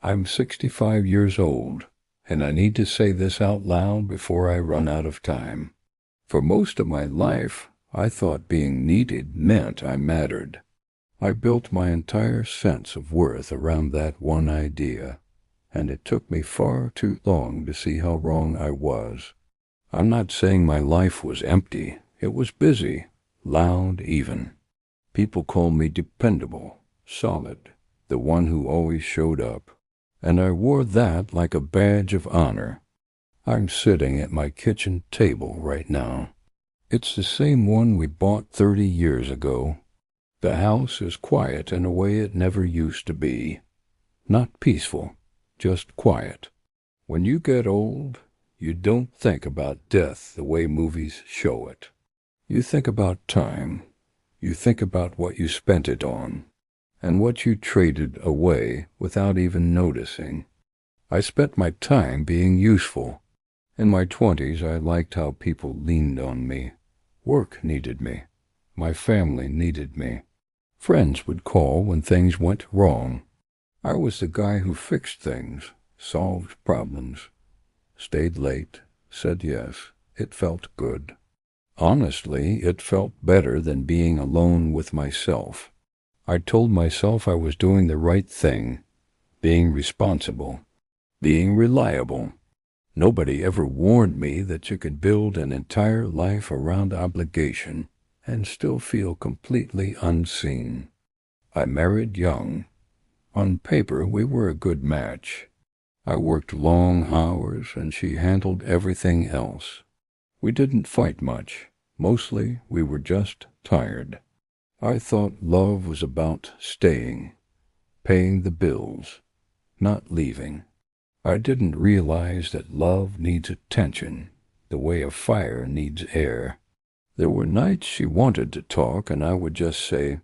I'm 65 years old, and I need to say this out loud before I run out of time. For most of my life, I thought being needed meant I mattered. I built my entire sense of worth around that one idea, and it took me far too long to see how wrong I was. I'm not saying my life was empty. It was busy, loud even. People called me dependable, solid, the one who always showed up. And I wore that like a badge of honor. I'm sitting at my kitchen table right now. It's the same one we bought 30 years ago. The house is quiet in a way it never used to be. Not peaceful, just quiet. When you get old, you don't think about death the way movies show it. You think about time. You think about what you spent it on, and what you traded away without even noticing. I spent my time being useful. In my 20s, I liked how people leaned on me. Work needed me. My family needed me. Friends would call when things went wrong. I was the guy who fixed things, solved problems, stayed late, said yes. It felt good. Honestly, it felt better than being alone with myself. I told myself I was doing the right thing, being responsible, being reliable. Nobody ever warned me that you could build an entire life around obligation and still feel completely unseen. I married young. On paper, we were a good match. I worked long hours and she handled everything else. We didn't fight much. Mostly, we were just tired. I thought love was about staying, paying the bills, not leaving. I didn't realize that love needs attention, the way a fire needs air. There were nights she wanted to talk, and I would just say,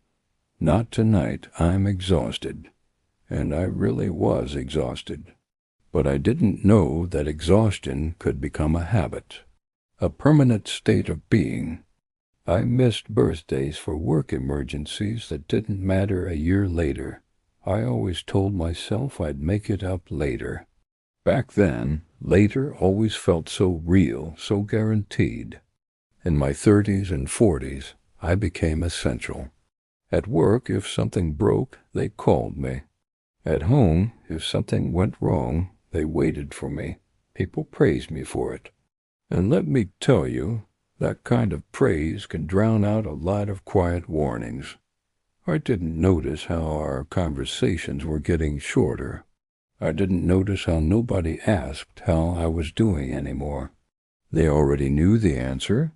"Not tonight, I'm exhausted." And I really was exhausted. But I didn't know that exhaustion could become a habit, a permanent state of being. I missed birthdays for work emergencies that didn't matter a year later. I always told myself I'd make it up later. Back then, later always felt so real, so guaranteed. In my 30s and 40s, I became essential. At work, if something broke, they called me. At home, if something went wrong, they waited for me. People praised me for it. And let me tell you, that kind of praise can drown out a lot of quiet warnings. I didn't notice how our conversations were getting shorter. I didn't notice how nobody asked how I was doing anymore. They already knew the answer.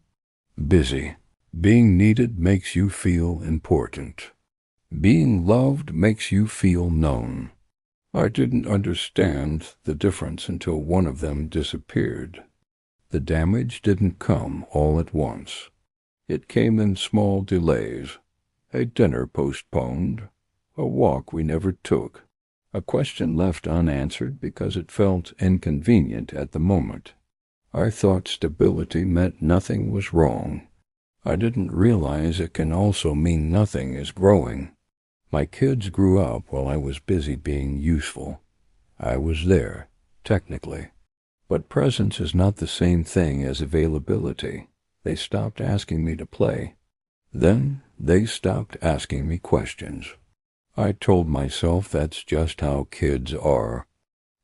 Busy. Being needed makes you feel important. Being loved makes you feel known. I didn't understand the difference until one of them disappeared. The damage didn't come all at once. It came in small delays. A dinner postponed, a walk we never took, a question left unanswered because it felt inconvenient at the moment. I thought stability meant nothing was wrong. I didn't realize it can also mean nothing is growing. My kids grew up while I was busy being useful. I was there, technically. But presence is not the same thing as availability. They stopped asking me to play. Then they stopped asking me questions. I told myself that's just how kids are.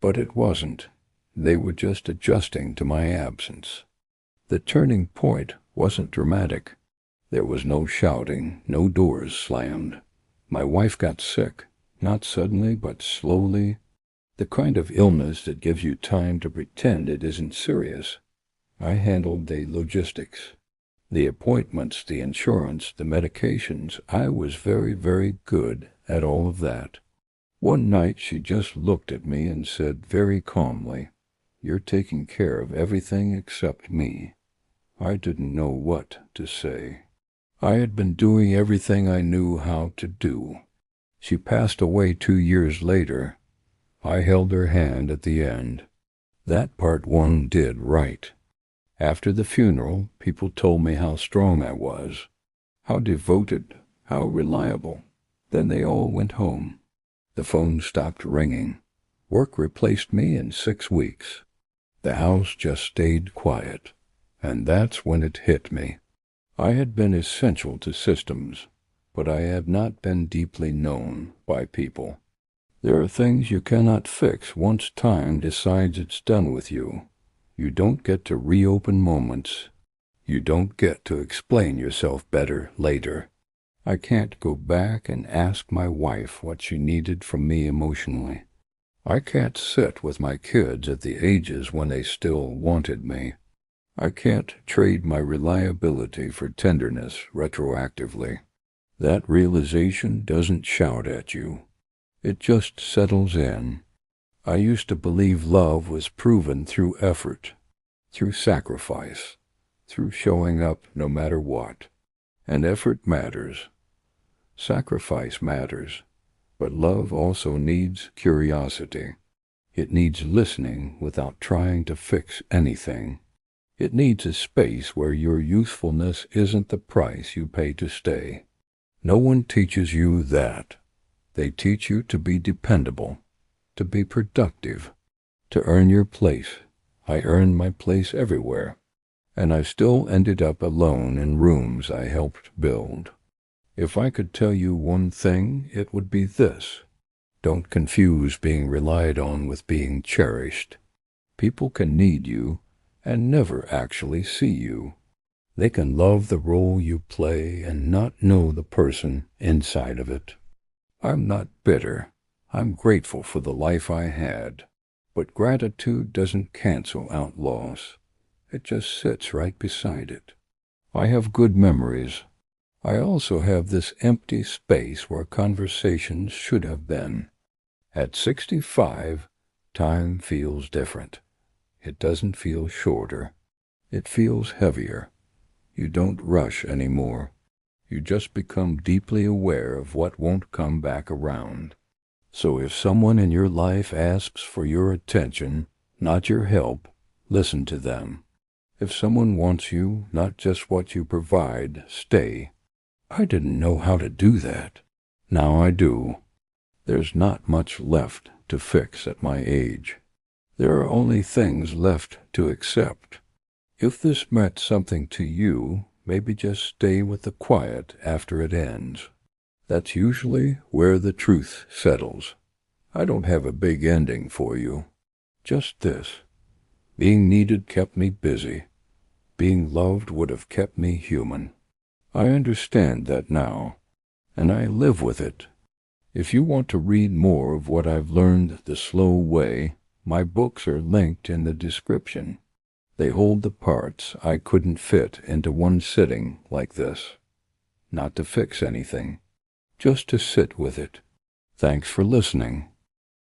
But it wasn't. They were just adjusting to my absence. The turning point wasn't dramatic. There was no shouting, no doors slammed. My wife got sick, not suddenly but slowly. The kind of illness that gives you time to pretend it isn't serious. I handled the logistics, the appointments, the insurance, the medications. I was very, very good at all of that. One night she just looked at me and said very calmly, "You're taking care of everything except me." I didn't know what to say. I had been doing everything I knew how to do. She passed away 2 years later. I held her hand at the end. That part one did right. After the funeral, people told me how strong I was, how devoted, how reliable. Then they all went home. The phone stopped ringing. Work replaced me in 6 weeks. The house just stayed quiet, and that's when it hit me. I had been essential to systems, but I had not been deeply known by people. There are things you cannot fix once time decides it's done with you. You don't get to reopen moments. You don't get to explain yourself better later. I can't go back and ask my wife what she needed from me emotionally. I can't sit with my kids at the ages when they still wanted me. I can't trade my reliability for tenderness retroactively. That realization doesn't shout at you. It just settles in. I used to believe love was proven through effort, through sacrifice, through showing up no matter what. And effort matters. Sacrifice matters. But love also needs curiosity. It needs listening without trying to fix anything. It needs a space where your usefulness isn't the price you pay to stay. No one teaches you that. They teach you to be dependable, to be productive, to earn your place. I earned my place everywhere, and I still ended up alone in rooms I helped build. If I could tell you one thing, it would be this. Don't confuse being relied on with being cherished. People can need you and never actually see you. They can love the role you play and not know the person inside of it. I'm not bitter. I'm grateful for the life I had. But gratitude doesn't cancel out loss. It just sits right beside it. I have good memories. I also have this empty space where conversations should have been. At 65, time feels different. It doesn't feel shorter. It feels heavier. You don't rush anymore. You just become deeply aware of what won't come back around. So if someone in your life asks for your attention, not your help, listen to them. If someone wants you, not just what you provide, stay. I didn't know how to do that. Now I do. There's not much left to fix at my age. There are only things left to accept. If this meant something to you, maybe just stay with the quiet after it ends. That's usually where the truth settles. I don't have a big ending for you. Just this. Being needed kept me busy. Being loved would have kept me human. I understand that now, and I live with it. If you want to read more of what I've learned the slow way, my books are linked in the description. They hold the parts I couldn't fit into one sitting like this. Not to fix anything, just to sit with it. Thanks for listening.